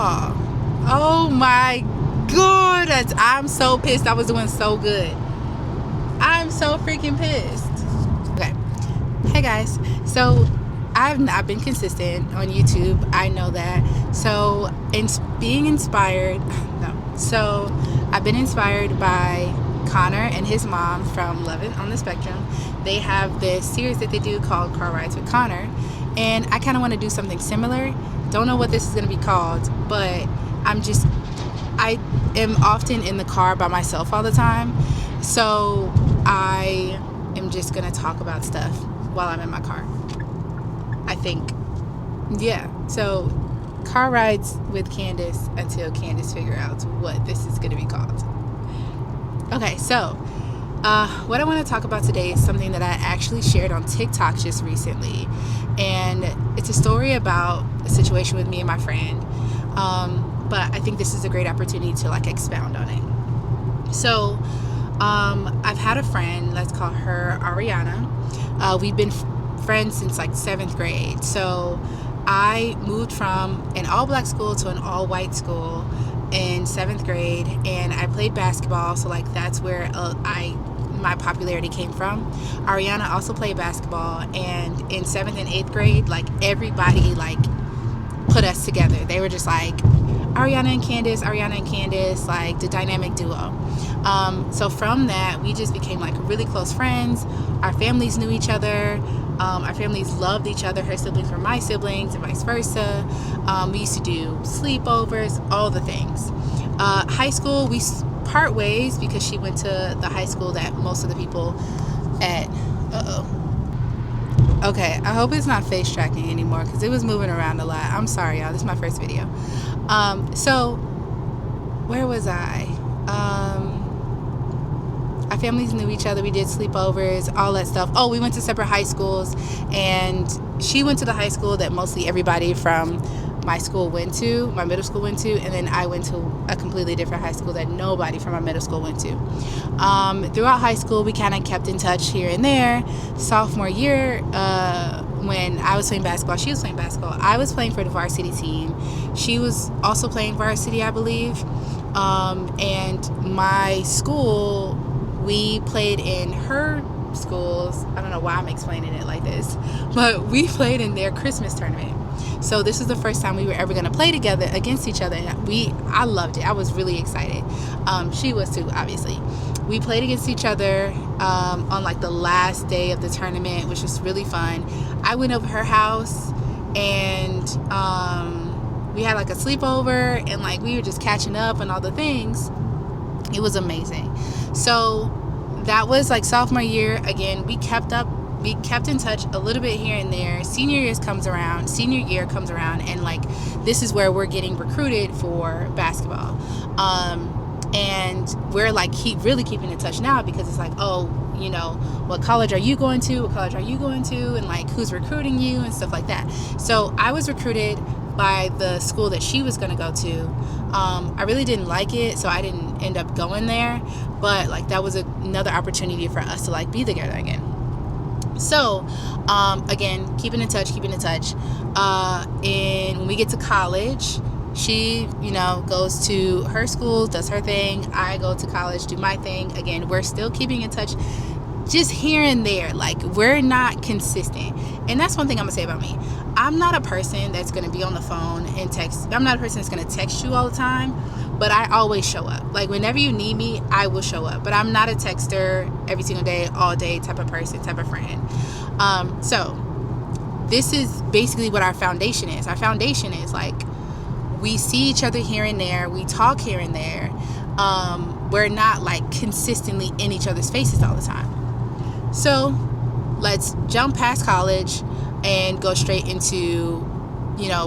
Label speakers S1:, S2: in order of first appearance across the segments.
S1: y'all. Oh my goodness. I'm so pissed. I was doing so good. I'm so freaking pissed. Okay. Hey guys. So I've not been consistent on YouTube. I know that. So being inspired. No. So I've been inspired by Connor and his mom from Love It on the Spectrum. They have this series that they do called Car Rides with Connor. And I kind of want to do something similar. Don't know what this is going to be called, but I am often in the car by myself all the time. So I am just going to talk about stuff while I'm in my car. I think. Yeah. So car rides with Candace until Candace figures out what this is going to be called. Okay. So what I want to talk about today is something that I actually shared on TikTok just recently. And it's a story about a situation with me and my friend. But I think this is a great opportunity to expound on it. So I've had a friend, let's call her Ariana. We've been friends since 7th grade. So I moved from an all-black school to an all-white school in 7th grade, and I played basketball. So that's where my popularity came from. Ariana also played basketball, and in 7th and 8th grade, everybody put us together. They were just Ariana and Candace, the dynamic duo. So from that, we just became really close friends. Our families knew each other. Our families loved each other. Her siblings were my siblings and vice versa. We used to do sleepovers, all the things. High school, we part ways because she went to the high school that most of the people at okay, I hope it's not face tracking anymore because it was moving around a lot. I'm sorry, y'all. This is my first video. So where was I? Our families knew each other. We did sleepovers, all that stuff. Oh, we went to separate high schools, and she went to the high school that mostly everybody from my middle school went to, and then I went to a completely different high school that nobody from my middle school went to. Throughout high school, we kind of kept in touch here and there. Sophomore year, when I was playing basketball, she was playing basketball. I was playing for the varsity team. She was also playing varsity, I believe. And my school, we played in her schools. I don't know why I'm explaining it like this, but we played in their Christmas tournament. So this is the first time we were ever going to play together against each other. And I loved it. I was really excited. She was too, obviously. We played against each other on the last day of the tournament, which was really fun. I went over her house, and we had a sleepover, and we were just catching up and all the things. It was amazing. So that was sophomore year. Again, we kept in touch a little bit here and there. Senior year comes around, and this is where we're getting recruited for basketball. And we're really keeping in touch now because it's what college are you going to? And who's recruiting you and stuff like that. So I was recruited by the school that she was going to go to. I really didn't like it, so I didn't end up going there. But that was another opportunity for us to be together again. So, again, keeping in touch. And when we get to college, she, goes to her school, does her thing. I go to college, do my thing. Again, we're still keeping in touch just here and there. We're not consistent. And that's one thing I'm going to say about me. I'm not a person that's going to be on the phone and text. I'm not a person that's going to text you all the time, but I always show up. Whenever you need me, I will show up. But I'm not a texter every single day, all day type of person, type of friend. So this is basically what our foundation is. Our foundation is we see each other here and there. We talk here and there. We're not consistently in each other's faces all the time. So let's jump past college and go straight into,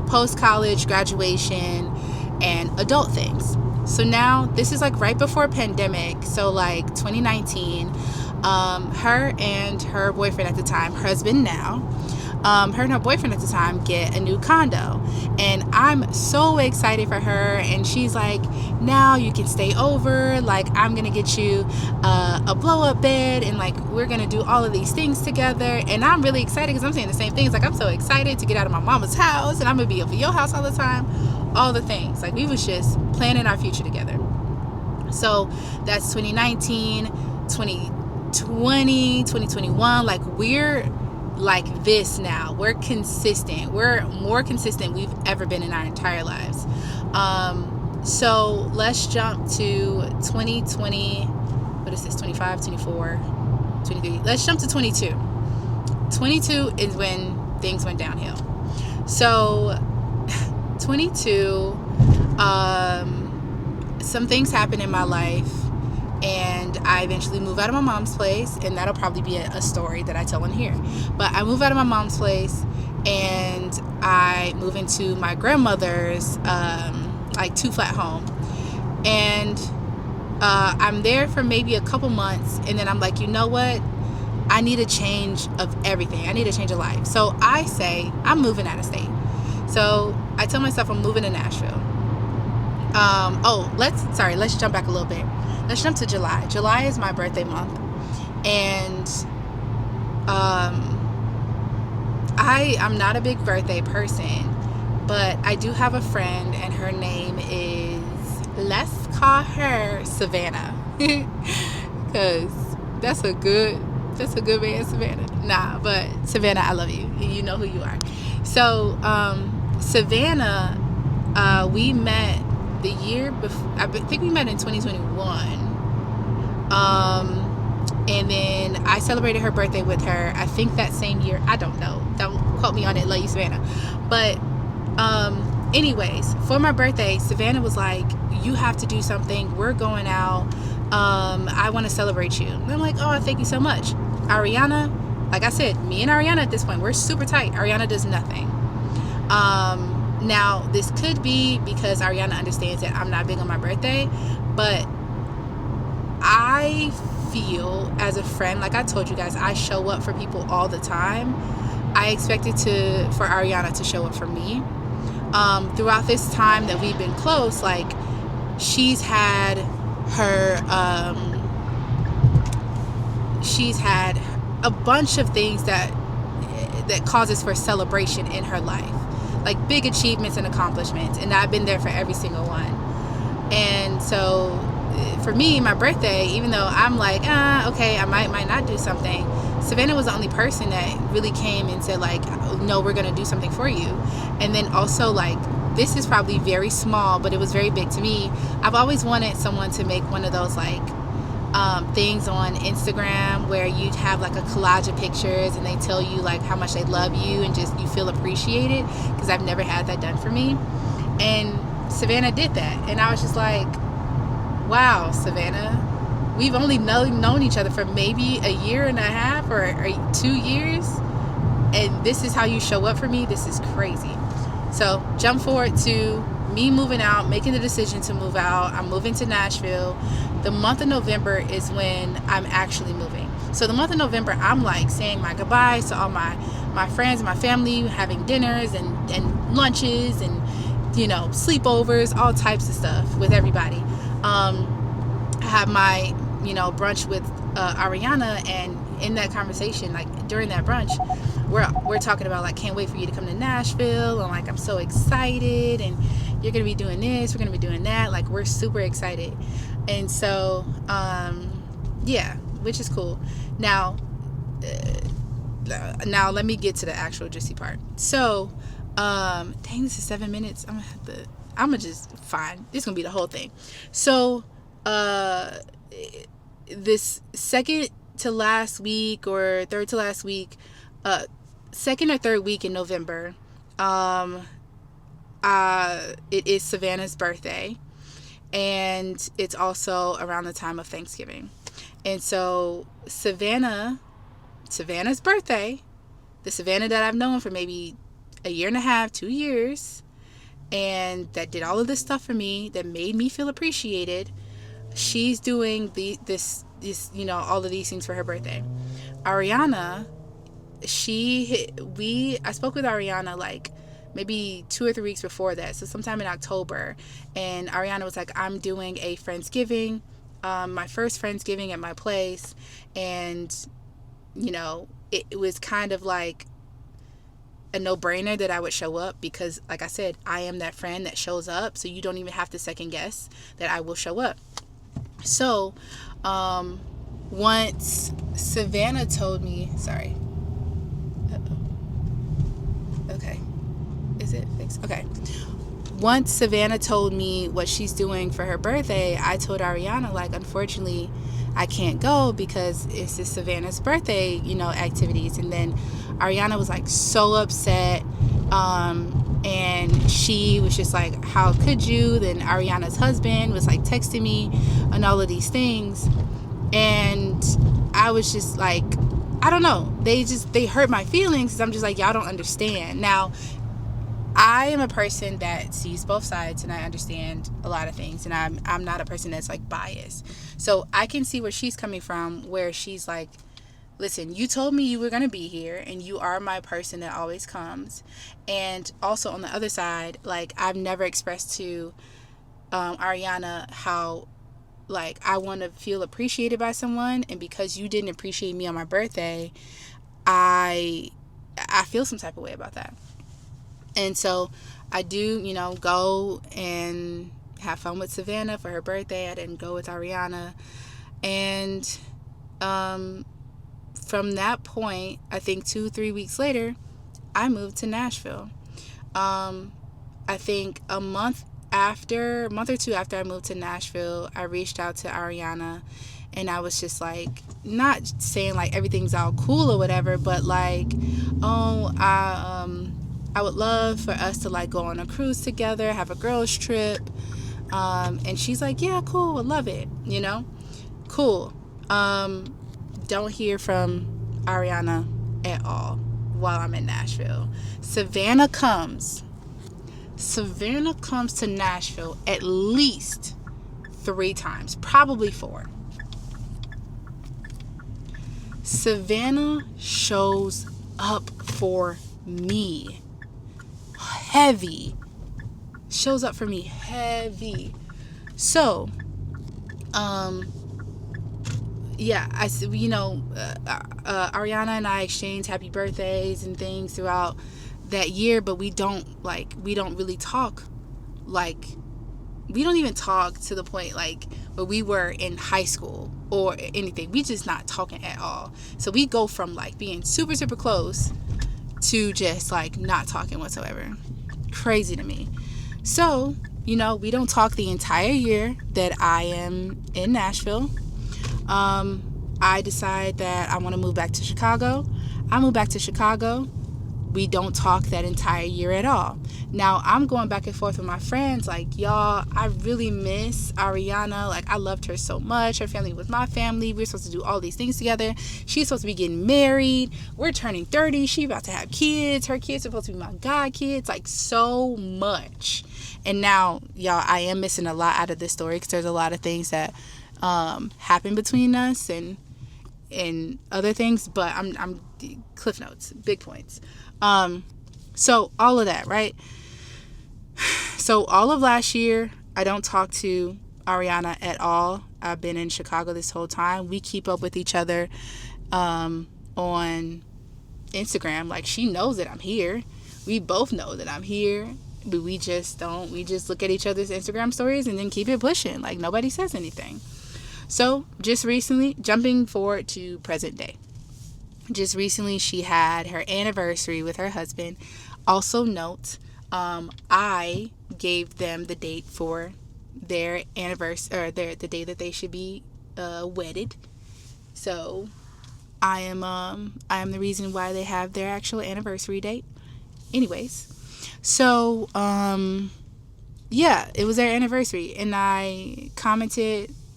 S1: post-college, graduation, and adult things. So now this is right before pandemic. So 2019, her and her boyfriend at the time, husband now, her and her boyfriend at the time get a new condo, and I'm so excited for her. And she's like, now you can stay over, like I'm gonna get you a blow up bed, and like we're gonna do all of these things together. And I'm really excited because I'm saying the same things, like I'm so excited to get out of my mama's house, and I'm gonna be over your house all the time, all the things. Like we was just planning our future together. So that's 2019, 2020, 2021. Like we're like this now. We're consistent. We're more consistent we've ever been in our entire lives. So let's jump to 2020. What is this? 25, 24, 23. Let's jump to 22. 22 is when things went downhill. So 22, some things happened in my life, and I eventually moved out of my mom's place, and that'll probably be a story that I tell in here. But I moved out of my mom's place, and I moved into my grandmother's like 2-flat home, and I'm there for maybe a couple months, and then I'm like, you know what? I need a change of everything. I need a change of life. So I say I'm moving out of state. So I tell myself I'm moving to Nashville. Let's jump back a little bit. Let's jump to July. July is my birthday month, and I'm not a big birthday person, but I do have a friend, and her name is, let's call her Savannah, because that's a good man, Savannah. Nah, but Savannah, I love you. You know who you are. So Savannah, we met the year before. I think we met in 2021. And then I celebrated her birthday with her, I think that same year. I don't know. Don't quote me on it. Love you, Savannah. But anyways, for my birthday, Savannah was like, you have to do something. We're going out. I want to celebrate you. And I'm like, oh, thank you so much. Ariana, like I said, me and Ariana at this point, we're super tight. Ariana does nothing. Now, this could be because Ariana understands that I'm not big on my birthday, but I feel as a friend, like I told you guys, I show up for people all the time. I expected for Ariana to show up for me. Throughout this time that we've been close, like she's had a bunch of things that causes for celebration in her life, like big achievements and accomplishments, and I've been there for every single one. And so for me, my birthday, even though I'm like, okay, I might not do something, Savannah was the only person that really came and said like, no, we're gonna do something for you. And then also, like, this is probably very small, but it was very big to me. I've always wanted someone to make one of those like things on Instagram where you'd have like a collage of pictures and they tell you like how much they love you and just you feel appreciated, because I've never had that done for me. And Savannah did that, and I was just like, wow, Savannah, we've only known each other for maybe a year and a half or 2 years, and this is how you show up for me. This is crazy. So jump forward to me moving out, making the decision to move out. I'm moving to Nashville. The month of November is when I'm actually moving. So the month of November, I'm like saying my goodbyes to all my friends and my family, having dinners and lunches and, you know, sleepovers, all types of stuff with everybody. I have my, you know, brunch with Ariana, and in that conversation, like during that brunch, we're talking about like, can't wait for you to come to Nashville, and like I'm so excited, and you're gonna be doing this, we're gonna be doing that, like we're super excited. And so yeah, which is cool. Now let me get to the actual juicy part. So dang, this is 7 minutes. I'm gonna just fine, this is gonna be the whole thing. So this second to last week or third to last week, second or third week in November, it is Savannah's birthday, and it's also around the time of Thanksgiving. And so Savannah's birthday, the Savannah that I've known for maybe a year and a half, 2 years, and that did all of this stuff for me, that made me feel appreciated, she's doing this, you know, all of these things for her birthday. Ariana I spoke with Ariana like maybe 2 or 3 weeks before that, so sometime in October, and Ariana was like, I'm doing a Friendsgiving, my first Friendsgiving at my place, and it was kind of like a no-brainer that I would show up, because like I said, I am that friend that shows up, so you don't even have to second guess that I will show up. So once Savannah told me, sorry, okay, is it fixed? Okay. Once Savannah told me what she's doing for her birthday, I told Ariana, like, unfortunately I can't go because it's just Savannah's birthday, activities. And then Ariana was like so upset, and she was just like, how could you? Then Ariana's husband was like texting me and all of these things, and I was just like, I don't know, they hurt my feelings, because I'm just like, y'all don't understand. Now, I am a person that sees both sides, and I understand a lot of things, and I'm not a person that's like biased. So I can see where she's coming from, where she's like, listen, you told me you were going to be here, and you are my person that always comes. And also on the other side, like, I've never expressed to Ariana how, like, I want to feel appreciated by someone, and because you didn't appreciate me on my birthday, I feel some type of way about that. And so I do, go and have fun with Savannah for her birthday. I didn't go with Ariana. And from that point, I think 2-3 weeks later, I moved to Nashville. I think a month or two after I moved to Nashville, I reached out to Ariana, and I was just like, not saying like everything's all cool or whatever, but like, I would love for us to like go on a cruise together, have a girls trip. And she's like, yeah, cool, I love it, cool. Don't hear from Ariana at all while I'm in Nashville. Savannah comes to Nashville at least 3 times, probably 4. Savannah shows up for me heavy. Shows up for me heavy. So, yeah, Ariana and I exchanged happy birthdays and things throughout that year, but we don't really talk, like, we don't even talk to the point like where we were in high school or anything. We just not talking at all. So we go from like being super, super close to just like not talking whatsoever. Crazy to me. So, we don't talk the entire year that I am in Nashville. I decide that I want to move back to Chicago. I move back to Chicago. We don't talk that entire year at all. Now, I'm going back and forth with my friends, like, y'all, I really miss Ariana. Like, I loved her so much. Her family was my family. We're supposed to do all these things together. She's supposed to be getting married. We're turning 30. She's about to have kids. Her kids are supposed to be my god kids. Like, so much. And now, y'all, I am missing a lot out of this story, because there's a lot of things that happen between us and other things. But I'm cliff notes, big points. So all of that, right? So all of last year, I don't talk to Ariana at all. I've been in Chicago this whole time. We keep up with each other on Instagram. Like, she knows that I'm here. We both know that I'm here. But we just look at each other's Instagram stories and then keep it pushing. Like, nobody says anything. So just recently, jumping forward to present day. Just recently, she had her anniversary with her husband. Also note, I gave them the date for their anniversary, or the day that they should be wedded. So I am the reason why they have their actual anniversary date. Anyways, so yeah, it was their anniversary, and I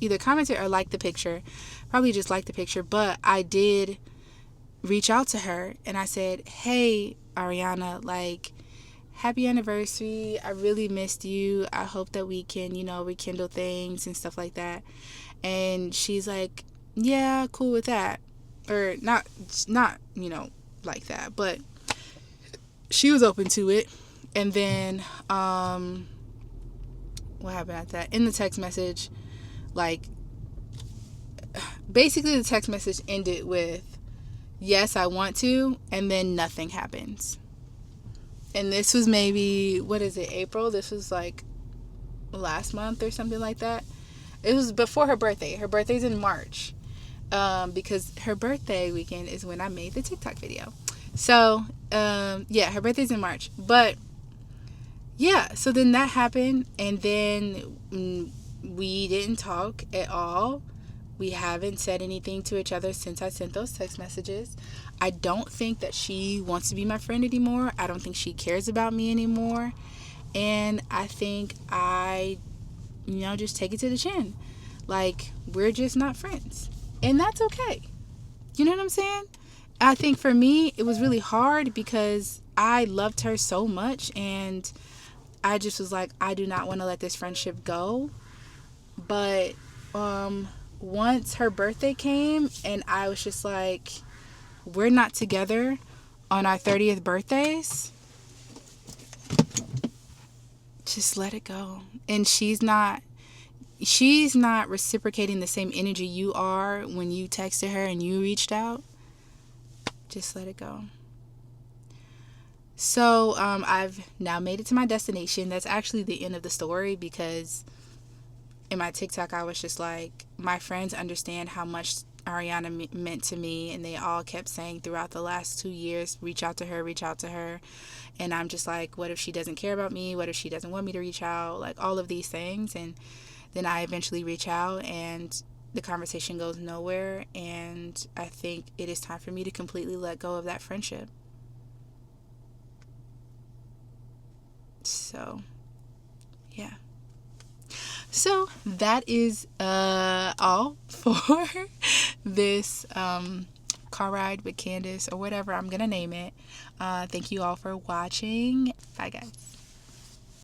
S1: either commented or liked the picture. Probably just liked the picture, but I did reach out to her and I said, hey, Ariana, like, happy anniversary. I really missed you. I hope that we can, rekindle things and stuff like that. And she's like, yeah, cool with that. Or not, like that. But she was open to it. And then what happened after that? In the text message, like, basically the text message ended with, yes, I want to, and then nothing happens. And this was maybe, what is it, April? This was like last month or something like that. It was before her birthday. Her birthday's in March. Because her birthday weekend is when I made the TikTok video. So, yeah, her birthday's in March. But, yeah, so then that happened. And then we didn't talk at all. We haven't said anything to each other since I sent those text messages. I don't think that she wants to be my friend anymore. I don't think she cares about me anymore. And I think I, just take it to the chin. Like, we're just not friends. And that's okay. You know what I'm saying? I think for me, it was really hard because I loved her so much. And I just was like, I do not want to let this friendship go. But, once her birthday came and I was just like, we're not together on our 30th birthdays, just let it go. And she's not reciprocating the same energy you are when you texted her and you reached out. Just let it go. So I've now made it to my destination. That's actually the end of the story, because in my TikTok, I was just like, my friends understand how much Ariana meant to me, and they all kept saying throughout the last 2 years, reach out to her. And I'm just like, what if she doesn't care about me? What if she doesn't want me to reach out? Like, all of these things. And then I eventually reach out, and the conversation goes nowhere. And I think it is time for me to completely let go of that friendship. So, yeah. So that is all for this car ride with Candace, or whatever I'm going to name it. Thank you all for watching. Bye, guys.